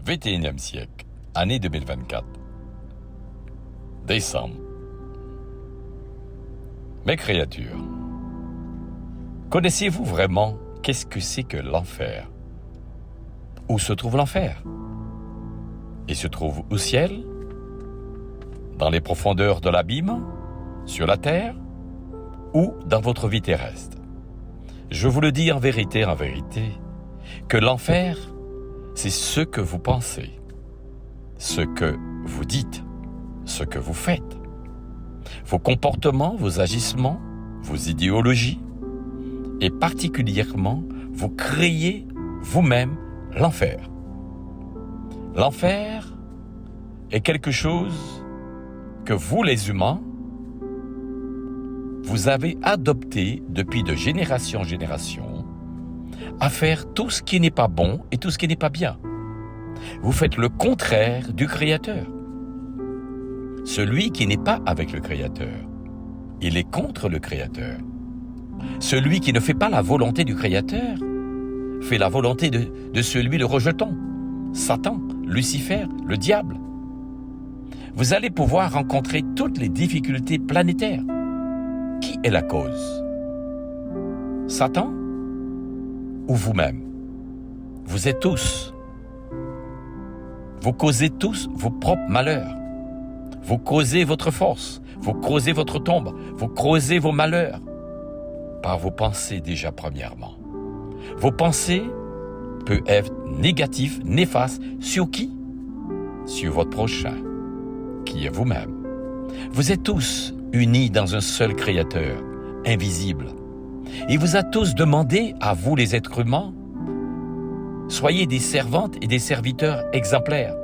XXIe siècle, année 2024. Décembre. Mes créatures, connaissez-vous vraiment qu'est-ce que c'est que l'enfer? Où se trouve l'enfer? Il se trouve au ciel? Dans les profondeurs de l'abîme? Sur la terre? Ou dans votre vie terrestre? Je vous le dis en vérité, que l'enfer, c'est ce que vous pensez, ce que vous dites, ce que vous faites, vos comportements, vos agissements, vos idéologies, et particulièrement, vous créez vous-même l'enfer. L'enfer est quelque chose que vous, les humains, vous avez adopté depuis de génération en génération à faire tout ce qui n'est pas bon et tout ce qui n'est pas bien. Vous faites le contraire du Créateur. Celui qui n'est pas avec le Créateur, il est contre le Créateur. Celui qui ne fait pas la volonté du Créateur fait la volonté de celui le rejetant, Satan, Lucifer, le diable. Vous allez pouvoir rencontrer toutes les difficultés planétaires. Qui est la cause? Satan ou vous-même? Vous êtes tous. Vous causez tous vos propres malheurs. Vous causez votre force. Vous causez votre tombe. Vous causez vos malheurs par vos pensées déjà premièrement. Vos pensées peuvent être négatives, néfastes. Sur qui? Sur votre prochain, qui est vous-même. Vous êtes tous unis dans un seul Créateur, invisible. Il vous a tous demandé, à vous les êtres humains, soyez des servantes et des serviteurs exemplaires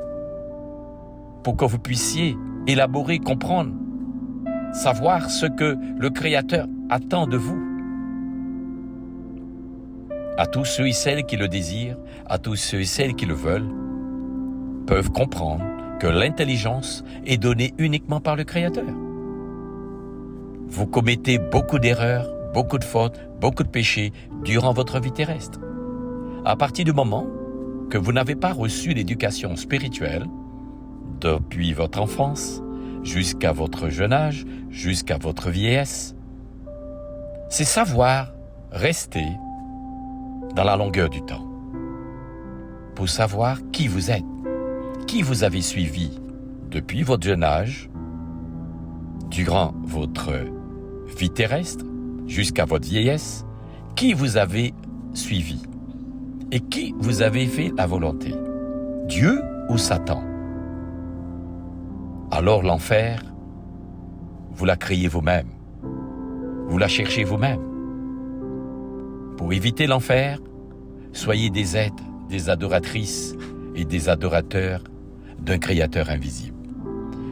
pour que vous puissiez élaborer, comprendre, savoir ce que le Créateur attend de vous. À tous ceux et celles qui le désirent, à tous ceux et celles qui le veulent, peuvent comprendre que l'intelligence est donnée uniquement par le Créateur. Vous commettez beaucoup d'erreurs, beaucoup de fautes, beaucoup de péchés durant votre vie terrestre. À partir du moment que vous n'avez pas reçu l'éducation spirituelle, depuis votre enfance, jusqu'à votre jeune âge, jusqu'à votre vieillesse, c'est savoir rester dans la longueur du temps, pour savoir qui vous êtes, qui vous avez suivi depuis votre jeune âge, durant votre vie terrestre, jusqu'à votre vieillesse, qui vous avez suivi et qui vous avez fait la volonté, Dieu ou Satan. Alors l'enfer, vous la créez vous-même, vous la cherchez vous-même. Pour éviter l'enfer, soyez des êtres, des adoratrices et des adorateurs d'un Créateur invisible.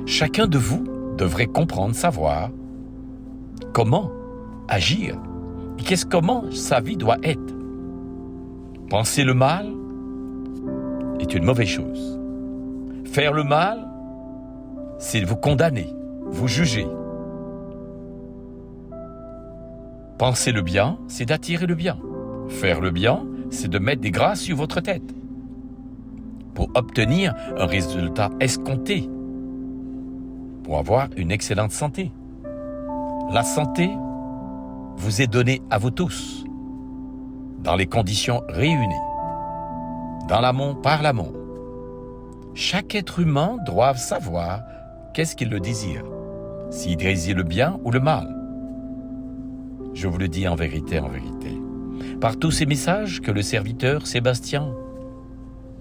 Chacun de vous devrait comprendre, savoir comment agir et comment sa vie doit être. Penser le mal est une mauvaise chose. Faire le mal, c'est vous condamner, vous juger. Penser le bien, c'est d'attirer le bien. Faire le bien, c'est de mettre des grâces sur votre tête pour obtenir un résultat escompté, pour avoir une excellente santé. La santé vous est donnée à vous tous, dans les conditions réunies, dans l'amour, par l'amour. Chaque être humain doit savoir qu'est-ce qu'il le désire, s'il désire le bien ou le mal. Je vous le dis en vérité, par tous ces messages que le serviteur Sébastien,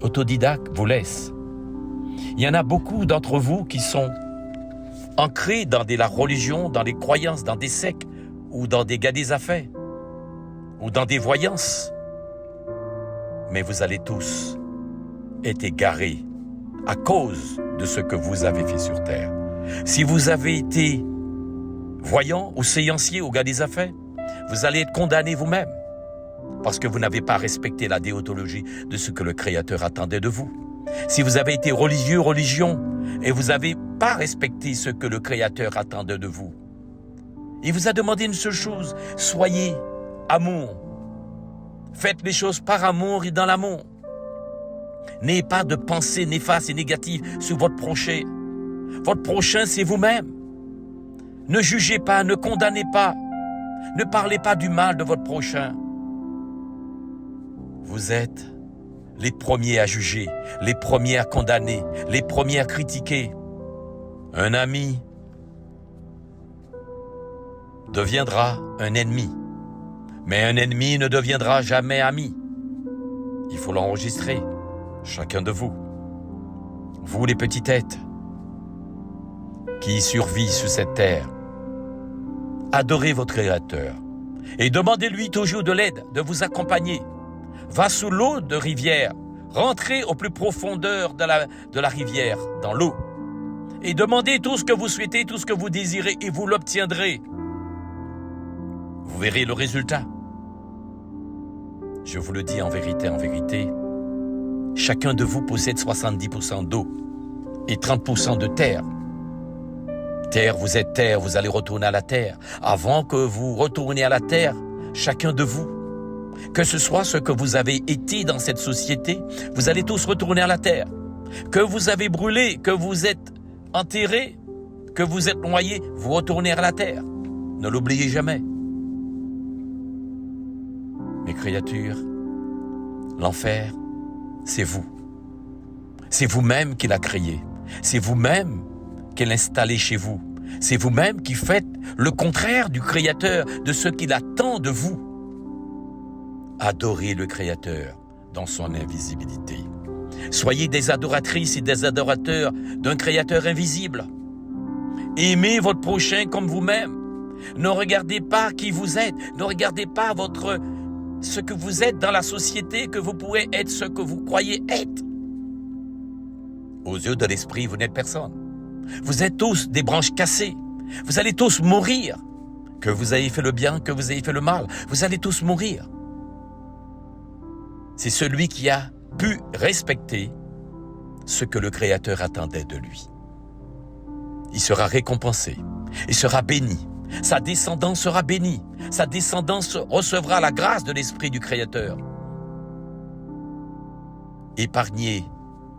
autodidacte, vous laisse. Il y en a beaucoup d'entre vous qui sont ancrés dans la religion, dans les croyances, dans des sectes, ou dans des gars des affaires, ou dans des voyances. Mais vous allez tous être égarés à cause de ce que vous avez fait sur terre. Si vous avez été voyant ou séancier au gars des affaires, vous allez être condamné vous-même parce que vous n'avez pas respecté la déontologie de ce que le Créateur attendait de vous. Si vous avez été religion, et vous n'avez pas respecté ce que le Créateur attendait de vous, il vous a demandé une seule chose, soyez amour. Faites les choses par amour et dans l'amour. N'ayez pas de pensées néfastes et négatives sur votre prochain. Votre prochain, c'est vous-même. Ne jugez pas, ne condamnez pas. Ne parlez pas du mal de votre prochain. Vous êtes les premiers à juger, les premiers à condamner, les premiers à critiquer. Un ami deviendra un ennemi, mais un ennemi ne deviendra jamais ami. Il faut l'enregistrer, chacun de vous. Vous les petites têtes qui survivent sur cette terre, adorez votre Créateur et demandez-lui toujours de l'aide, de vous accompagner. Va sous l'eau de rivière, rentrez au plus profondeur de la rivière, dans l'eau, et demandez tout ce que vous souhaitez, tout ce que vous désirez, et vous l'obtiendrez. Vous verrez le résultat. Je vous le dis en vérité, chacun de vous possède 70% d'eau et 30% de terre. Terre, vous êtes terre, vous allez retourner à la terre. Avant que vous retourniez à la terre, chacun de vous, que ce soit ce que vous avez été dans cette société, vous allez tous retourner à la terre. Que vous avez brûlé, que vous êtes enterré, que vous êtes noyé, vous retournez à la terre. Ne l'oubliez jamais. Mes créatures, l'enfer, c'est vous. C'est vous-même qui l'a créé. C'est vous-même qui l'a installé chez vous. C'est vous-même qui faites le contraire du Créateur, de ce qu'il attend de vous. Adorez le Créateur dans son invisibilité. Soyez des adoratrices et des adorateurs d'un Créateur invisible. Aimez votre prochain comme vous-même. Ne regardez pas qui vous êtes. Ne regardez pas ce que vous êtes dans la société, que vous pouvez être ce que vous croyez être. Aux yeux de l'esprit, vous n'êtes personne. Vous êtes tous des branches cassées. Vous allez tous mourir. Que vous ayez fait le bien, que vous ayez fait le mal, vous allez tous mourir. C'est celui qui a pu respecter ce que le Créateur attendait de lui. Il sera récompensé, il sera béni, sa descendance sera bénie, sa descendance recevra la grâce de l'Esprit du Créateur. Épargnez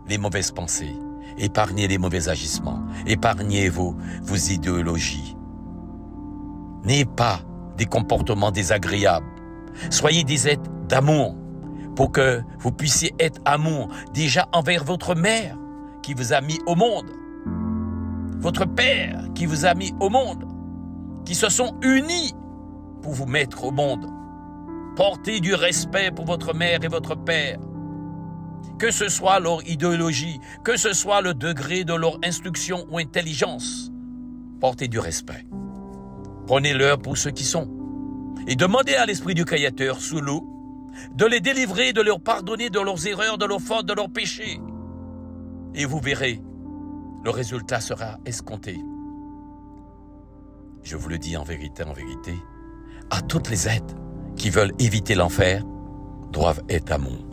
les mauvaises pensées, épargnez les mauvais agissements, épargnez vos idéologies. N'ayez pas des comportements désagréables, soyez des êtres d'amour, pour que vous puissiez être amour déjà envers votre mère qui vous a mis au monde, votre père qui vous a mis au monde, qui se sont unis pour vous mettre au monde. Portez du respect pour votre mère et votre père. Que ce soit leur idéologie, que ce soit le degré de leur instruction ou intelligence, portez du respect. Prenez-leur pour ceux qui sont. Et demandez à l'Esprit du Créateur sous l'eau de les délivrer, de leur pardonner de leurs erreurs, de leurs fautes, de leurs péchés. Et vous verrez, le résultat sera escompté. Je vous le dis en vérité, à toutes les êtres qui veulent éviter l'enfer, doivent être amour.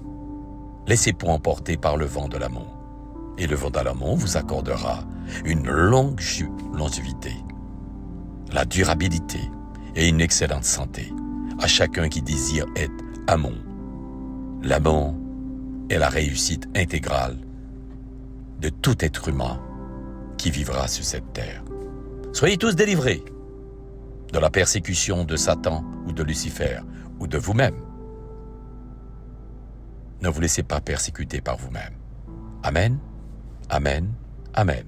Laissez-vous emporter par le vent de l'amour. Et le vent de l'amour vous accordera une longue longévité, la durabilité et une excellente santé à chacun qui désire être amour. L'amour est la réussite intégrale de tout être humain qui vivra sur cette terre. Soyez tous délivrés de la persécution de Satan ou de Lucifer ou de vous-même. Ne vous laissez pas persécuter par vous-même. Amen, amen, amen.